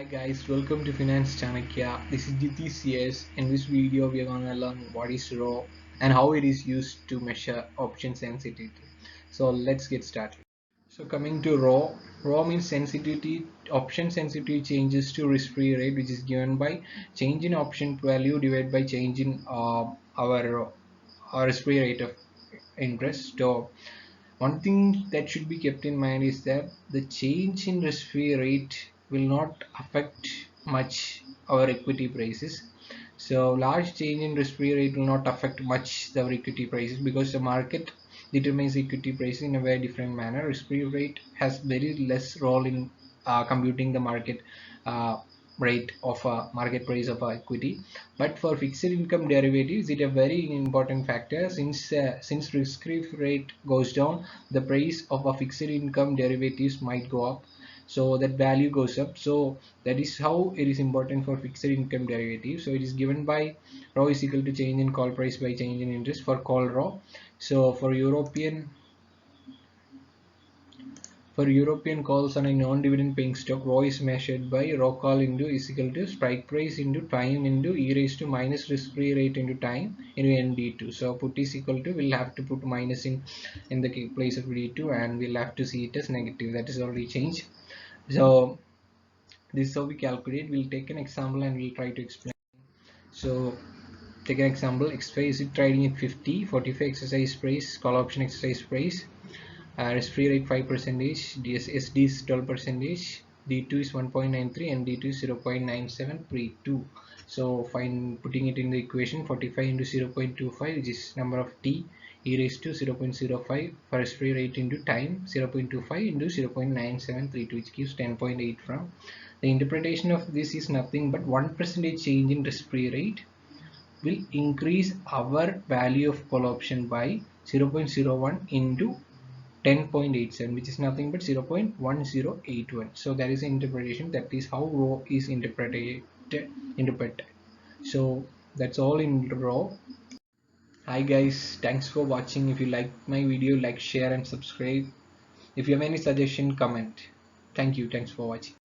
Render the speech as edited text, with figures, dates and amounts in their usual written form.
Hi guys, welcome to Finance Chanakya. This is Jitish here. In this video, we are gonna learn what is RHO and how it is used to measure option sensitivity. So let's get started. So coming to RHO means sensitivity. Option sensitivity changes to risk-free rate, which is given by change in option value divided by change in our risk-free rate of interest. So one thing that should be kept in mind is that the change in risk-free rate will not affect much our equity prices. So large change in risk-free rate will not affect much the equity prices because the market determines equity price in a very different manner. Risk-free rate has very less role in computing the market uh, rate of a market price of a equity, but for fixed income derivatives it a very important factor since risk-free rate goes down, the price of a fixed income derivatives might go up, so that value goes up. So that is how it is important for fixed income derivatives. So it is given by rho is equal to change in call price by change in interest for call rho. So for European calls on a non-dividend paying stock, rho is measured by rho call into is equal to strike price into time into e raised to minus risk-free rate into time into ND2. So put is equal to, we'll have to put minus in the place of D2 and we'll have to see it as negative. That is already changed. So this is how we calculate. We'll take an example and we'll try to explain. So take an example. X5 is trading at 50, 45 exercise price, call option exercise price. Risk-free rate 5%, SD is 12%, D2 is 1.93 and D2 is 0.9732. So find putting it in the equation, 45 into 0.25, which is number of t, e raised to 0.05 for risk-free rate into time, 0.25 into 0.9732, which gives 10.8 from. The interpretation of this is nothing but 1% change in risk-free rate will increase our value of call option by 0.01 into 10.87, which is nothing but 0.1081. So that is the interpretation. That is how rho is interpreted. So that's all in rho. Hi guys, thanks for watching. If you like my video, like, share and subscribe. If you have any suggestion, comment. Thanks for watching.